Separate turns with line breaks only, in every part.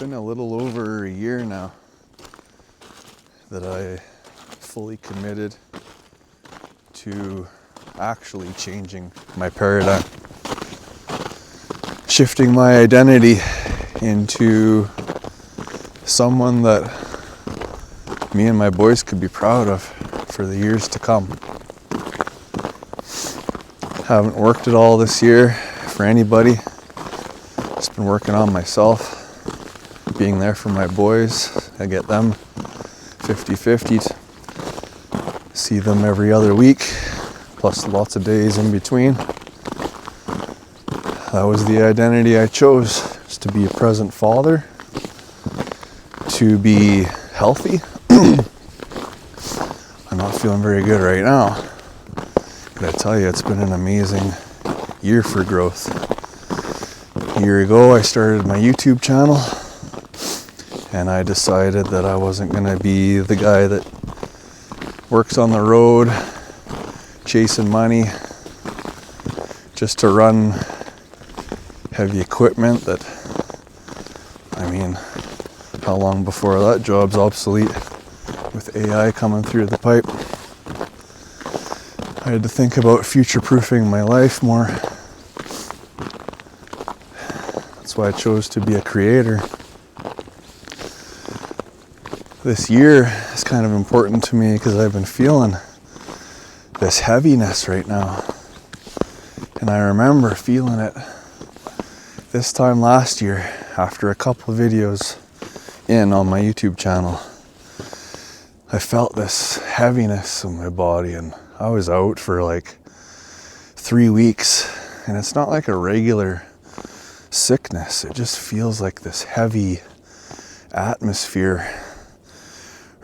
been a little over a year now that I fully committed to actually changing my paradigm, shifting my identity into someone that me and my boys could be proud of for the years to come. Haven't worked at all this year for anybody. Just been working on myself, being there for my boys. I get them 50-50, see them every other week, plus lots of days in between. That was the identity I chose, just to be a present father, to be healthy. I'm not feeling very good right now. But I tell you, it's been an amazing year for growth. A year ago, I started my YouTube channel, and I decided that I wasn't going to be the guy that works on the road, chasing money, just to run heavy equipment that, how long before that job's obsolete with AI coming through the pipe? I had to think about future-proofing my life more. That's why I chose to be a creator. This year is kind of important to me because I've been feeling this heaviness right now. And I remember feeling it this time last year after a couple of videos on my YouTube channel. I felt this heaviness in my body, and I was out for like 3 weeks, and it's not like a regular sickness. It just feels like this heavy atmosphere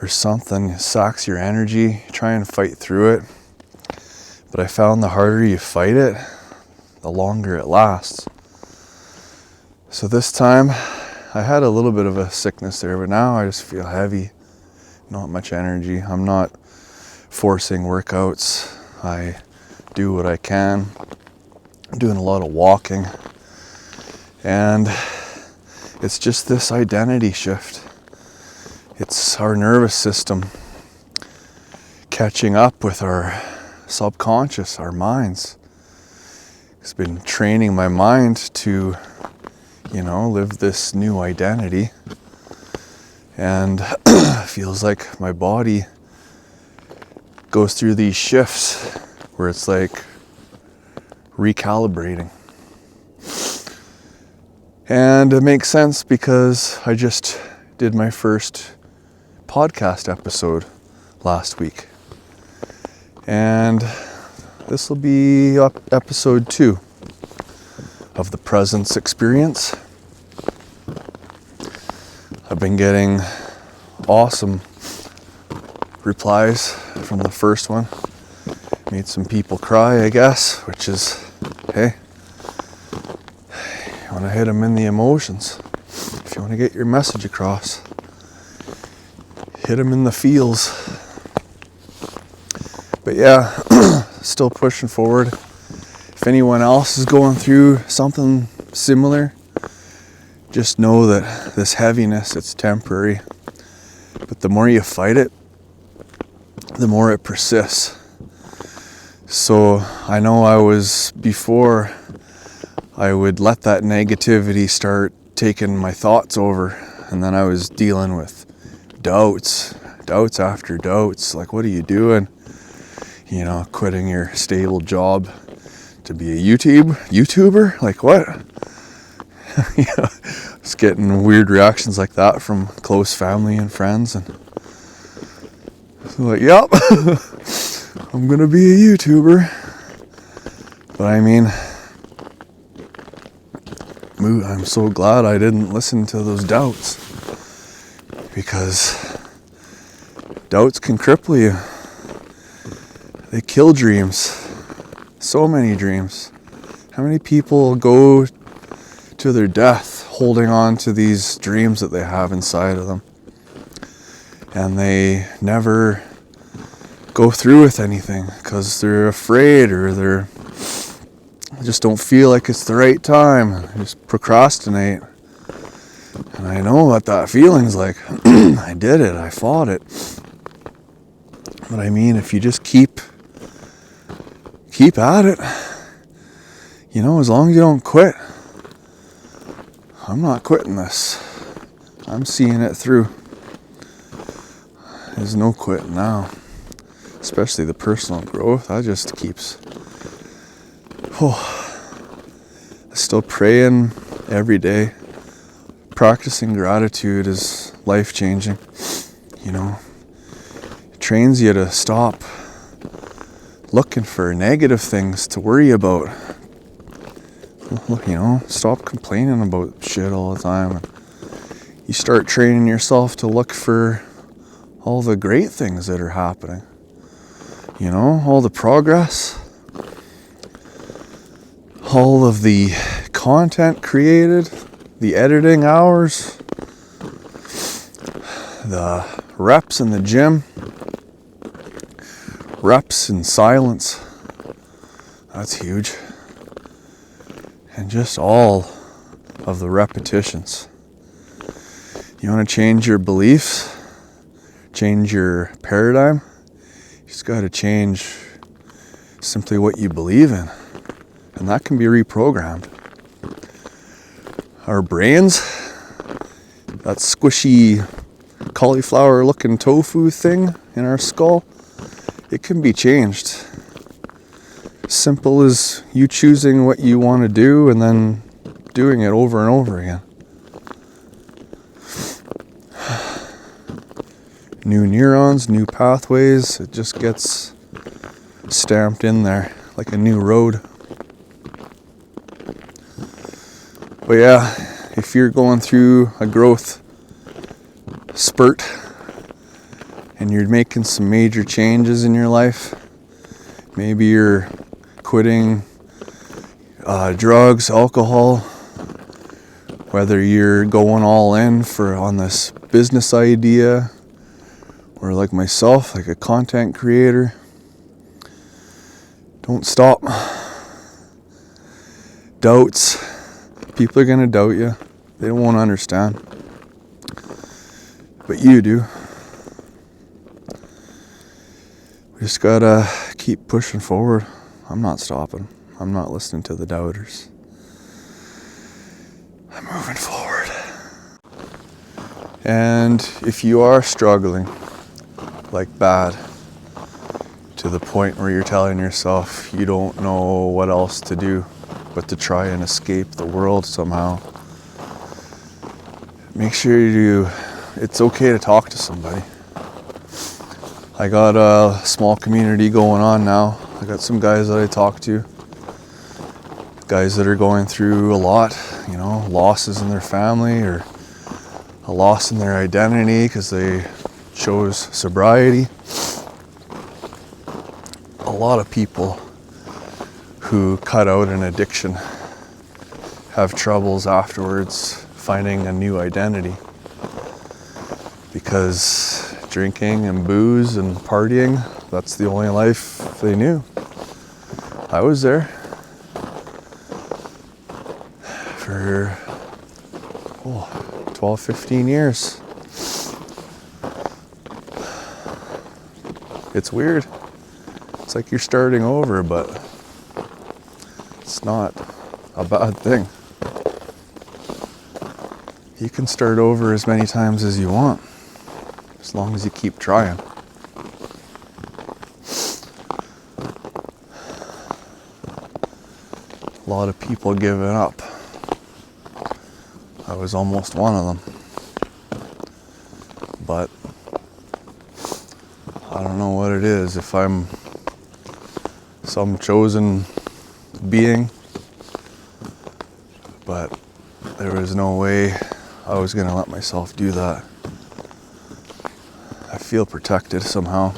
or something. It sucks your energy. You try and fight through it, but I found the harder you fight it, the longer it lasts. So this time I had a little bit of a sickness there, but now I just feel heavy, not much energy. I'm not forcing workouts. I do what I can. I'm doing a lot of walking, and it's just this identity shift. It's our nervous system catching up with our subconscious, our minds. It's been training my mind to live this new identity, and feels like my body goes through these shifts where it's like recalibrating. And it makes sense because I just did my first podcast episode last week, and this will be episode 2 of the Presence Experience. I've been getting awesome replies from the first one. Made some people cry, I guess, which is, hey, you want to hit them in the emotions. If you want to get your message across, hit them in the feels. But yeah, still pushing forward. If anyone else is going through something similar, just know that this heaviness, it's temporary. But the more you fight it, the more it persists. So I know before I would let that negativity start taking my thoughts over, and then I was dealing with doubts after doubts. Like, what are you doing? Quitting your stable job to be a YouTuber? Like, what? Just getting weird reactions like that from close family and friends, and so like, yep, I'm gonna be a YouTuber. But I'm so glad I didn't listen to those doubts, because doubts can cripple you. They kill dreams. So many dreams. How many people go to their death holding on to these dreams that they have inside of them, and they never go through with anything because they're afraid, or they just don't feel like it's the right time. They just procrastinate. And I know what that feeling's like. I did it, I fought it. But I mean, if you just keep at it, you know, as long as you don't quit. I'm not quitting this. I'm seeing it through. There's no quitting now. Especially the personal growth. That just keeps... Still praying every day. Practicing gratitude is life-changing. You know, it trains you to stop looking for negative things to worry about. You know, stop complaining about shit all the time. And you start training yourself to look for all the great things that are happening. You know, all the progress, all of the content created, the editing hours, the reps in the gym, reps in silence. That's huge. And just all of the repetitions. You want to change your beliefs, change your paradigm, you just got to change simply what you believe in. And that can be reprogrammed. Our brains, that squishy cauliflower looking tofu thing in our skull, it can be changed. Simple as you choosing what you want to do and then doing it over and over again. New neurons, new pathways, it just gets stamped in there like a new road. But yeah, if you're going through a growth spurt and you're making some major changes in your life, maybe you're quitting drugs, alcohol, whether you're going all in on this business idea, or like myself, like a content creator, don't stop. Doubts. People are going to doubt you. They won't understand. But you do. We just got to keep pushing forward. I'm not stopping. I'm not listening to the doubters. I'm moving forward. And if you are struggling, like bad, to the point where you're telling yourself you don't know what else to do but to try and escape the world somehow, make sure it's okay to talk to somebody. I got a small community going on now. I got some guys that I talk to, guys that are going through a lot, you know, losses in their family or a loss in their identity because they chose sobriety. A lot of people who cut out an addiction have troubles afterwards finding a new identity, because drinking and booze and partying, that's the only life they knew. I was there for 12, 15 years. It's weird. It's like you're starting over, but it's not a bad thing. You can start over as many times as you want, as long as you keep trying. A lot of people giving up. I was almost one of them. But I don't know what it is, if I'm some chosen being, but there was no way I was going to let myself do that. I feel protected somehow.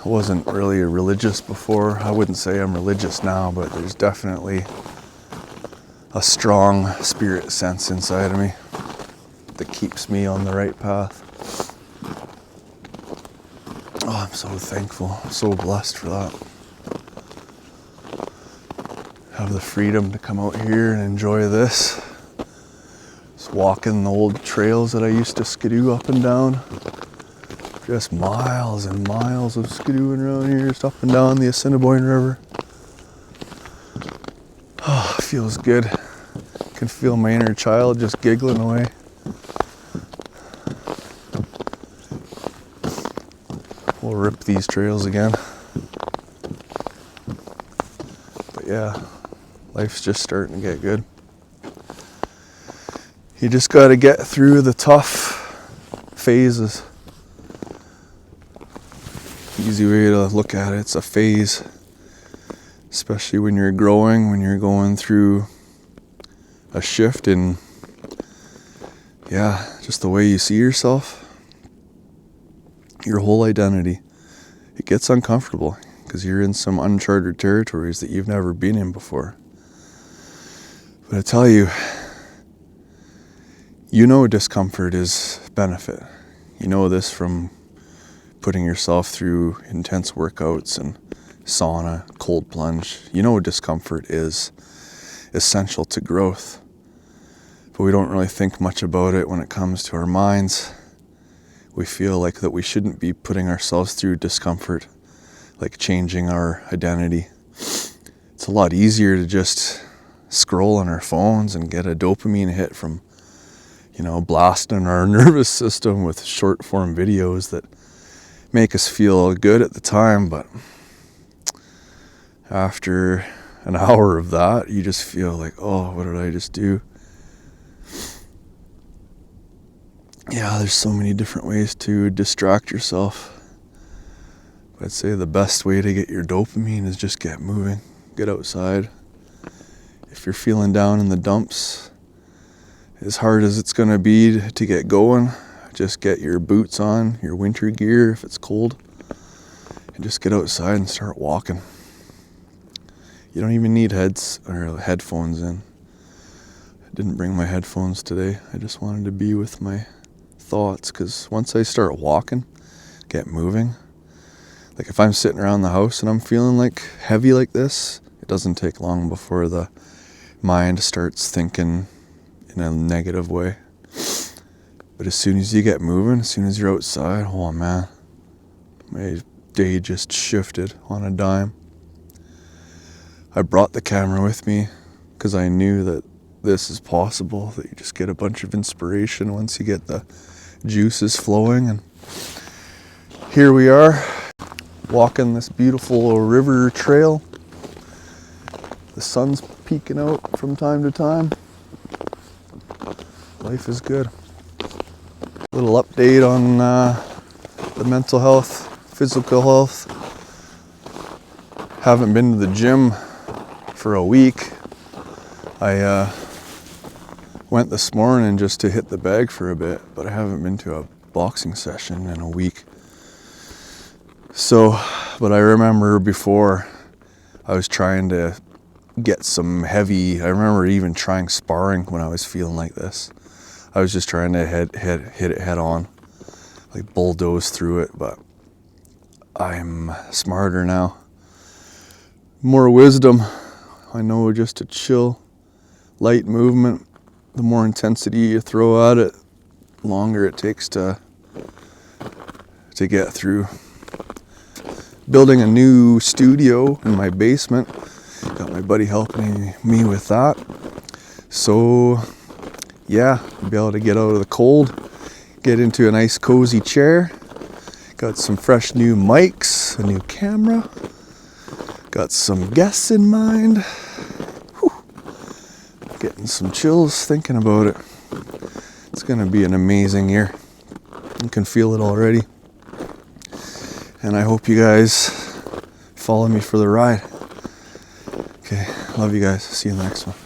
I wasn't really religious before. I wouldn't say I'm religious now, but there's definitely a strong spirit sense inside of me that keeps me on the right path. Oh, I'm so thankful, so blessed for that. Have the freedom to come out here and enjoy this walking the old trails that I used to skidoo up and down. Just miles and miles of skidooing around here, just up and down the Assiniboine River. Oh, it feels good. I can feel my inner child just giggling away. We'll rip these trails again. But yeah, life's just starting to get good. You just got to get through the tough phases. Easy way to look at it, it's a phase. Especially when you're growing, when you're going through a shift in, just the way you see yourself, your whole identity. It gets uncomfortable because you're in some uncharted territories that you've never been in before. But I tell you, discomfort is benefit. You know this from putting yourself through intense workouts and sauna, cold plunge. Discomfort is essential to growth. But we don't really think much about it when it comes to our minds. We feel like that we shouldn't be putting ourselves through discomfort, like changing our identity. It's a lot easier to just scroll on our phones and get a dopamine hit from, blasting our nervous system with short form videos that make us feel good at the time, but after an hour of that, you just feel like, oh, what did I just do? Yeah, there's so many different ways to distract yourself. I'd say the best way to get your dopamine is just get moving, get outside. If you're feeling down in the dumps, as hard as it's going to be to get going, just get your boots on, your winter gear if it's cold, and just get outside and start walking. You don't even need headphones in. I didn't bring my headphones today. I just wanted to be with my thoughts, because once I start walking, get moving, like if I'm sitting around the house and I'm feeling like heavy like this, it doesn't take long before the mind starts thinking in a negative way. But as soon as you get moving, as soon as you're outside, oh man, my day just shifted on a dime. I brought the camera with me because I knew that this is possible, that you just get a bunch of inspiration once you get the juices flowing. And here we are, walking this beautiful river trail. The sun's peeking out from time to time. Life is good. A little update on the mental health, physical health. Haven't been to the gym for a week. I went this morning just to hit the bag for a bit, but I haven't been to a boxing session in a week. So, but I remember before I was trying to get some heavy, I remember even trying sparring when I was feeling like this. I was just trying to hit it head on, like bulldoze through it, but I'm smarter now. More wisdom. I know just to chill, light movement. The more intensity you throw at it, the longer it takes to get through. Building a new studio in my basement. Got my buddy helping me with that. So yeah, be able to get out of the cold, get into a nice cozy chair. Got some fresh new mics, a new camera. Got some guests in mind. Whew. Getting some chills thinking about it. It's going to be an amazing year. You can feel it already. And I hope you guys follow me for the ride. Okay, love you guys. See you in the next one.